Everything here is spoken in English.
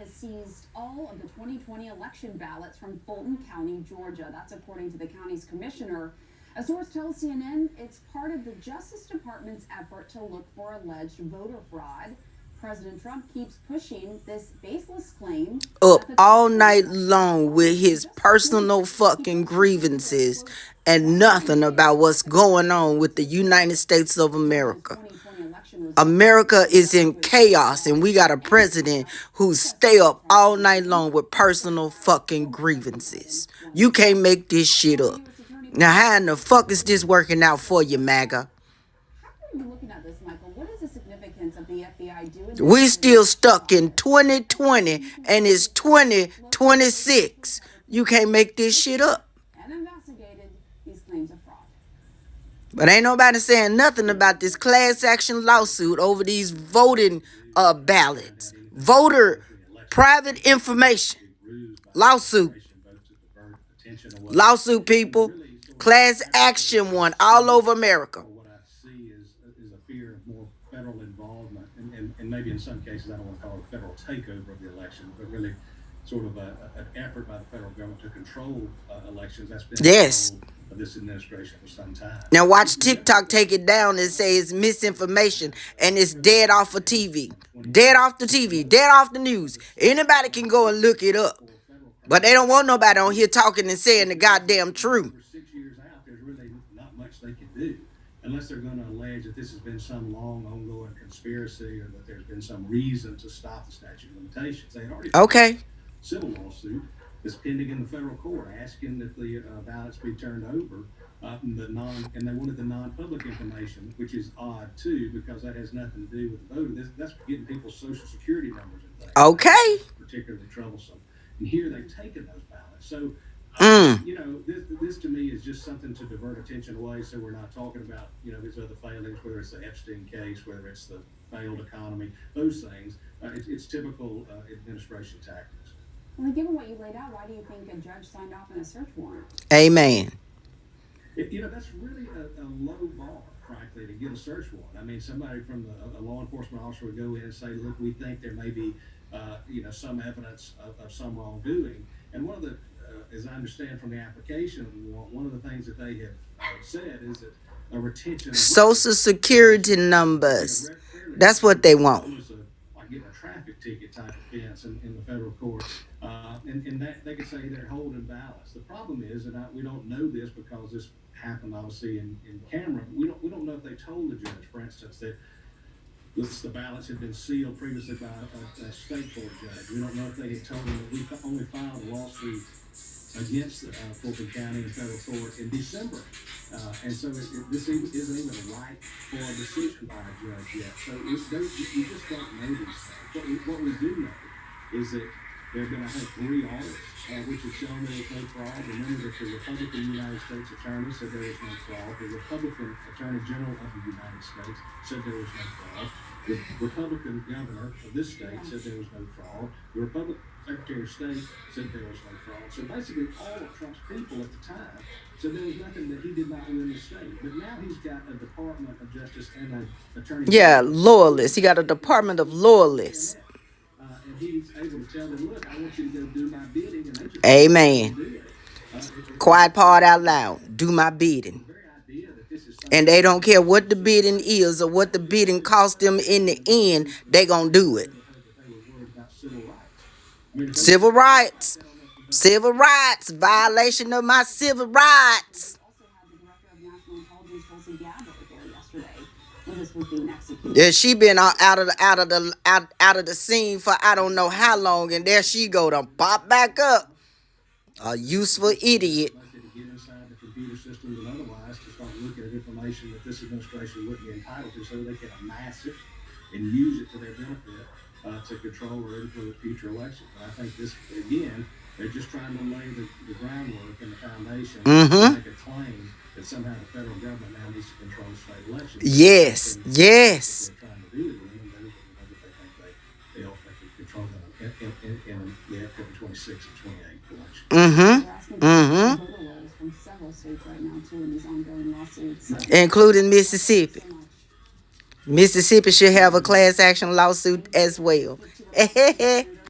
has seized all of the 2020 election ballots from Fulton County, Georgia. That's according to the county's commissioner. A source tells CNN it's part of the Justice Department's effort to look for alleged voter fraud. President Trump keeps pushing this baseless claim up all night long with his personal fucking grievances and nothing about what's going on with the United States of America. America is in chaos, and we got a president who stay up all night long with personal fucking grievances. You can't make this shit up. Now, how in the fuck is this working out for you, MAGA? We still stuck in 2020 and it's 2026. You can't make this shit up. But ain't nobody saying nothing about this class action lawsuit over these voting ballots. Voter private information. Lawsuit. Lawsuit, people. Class action one all over America. What I see is a fear of more federal involvement, and maybe in some cases I don't want to call it a federal takeover of the election, but really sort of an effort by the federal government to control elections. That's been yes. Of this administration for some time. Now watch TikTok take it down and say it's misinformation and it's dead off of TV. Dead off the TV. Dead off the news. Anybody can go and look it up. But they don't want nobody on here talking and saying the goddamn truth. For 6 years out, there's really not much they can do unless they're going to allege that this has been some long ongoing conspiracy or that there's been some reason to stop the statute of limitations. They had already okay. Civil lawsuit is pending in the federal court asking that the ballots be turned over, and they wanted the non-public information, which is odd too because that has nothing to do with the voter. That's getting people's social security numbers and things. Okay. That's particularly troublesome. And here they've taken those ballots. So, you know, this to me is just something to divert attention away. So we're not talking about, you know, these other failings, whether it's the Epstein case, whether it's the failed economy, those things. It's typical administration tactics. Well, given what you laid out, why do you think a judge signed off on a search warrant? Amen. You know, that's really a low bar, frankly, to get a search warrant. I mean, somebody from a law enforcement officer would go in and say, look, we think there may be, you know, some evidence of some wrongdoing. And one of the, as I understand from the application, one of the things that they have said is that a retention of Social security numbers. That's what they want. Like getting a traffic ticket type offense in the federal court. And that they could say they're holding ballots. The problem is, and we don't know this because this happened obviously in camera. We don't know if they told the judge, for instance, that the ballots had been sealed previously by a state court judge. We don't know if they had told them that we only filed a lawsuit against Fulton County in federal court in December. And so this isn't even ripe for a decision by a judge yet. So you just don't know these things. What we do know is that they're going to have 3 audits, which have shown there was no fraud. Remember that the Republican United States Attorney said there was no fraud. The Republican Attorney General of the United States said there was no fraud. The Republican governor of this state said there was no fraud. The Republican Secretary of State said there was no fraud. So basically all of Trump's people at the time said there was nothing that he did not win the state. But now he's got a Department of Justice and an Attorney General. Yeah, loyalists. He got a Department of Loyalists. And he's able to tell them, look, I want you to go do my bidding. And they just Amen. Quiet part out loud. Do my bidding. And they don't care what the bidding is or what the bidding cost them in the end. They gonna do it. Civil rights. Civil rights. Violation of my civil rights. Yeah, she been out of the scene for I don't know how long, and there she go to pop back up. A useful idiot. To get inside the computer systems and otherwise to start looking at information that this administration wouldn't be entitled to, so they can amass it and use it to their benefit to control or influence future elections. And I think this, again, they're just trying to lay the groundwork and the foundation to make a claim that somehow the federal government now needs to control state elections. Yes, yes. They're trying to do it, and they ultimately control them in the upcoming 26 and 28 election. Including Mississippi. Mississippi should have a class action lawsuit as well.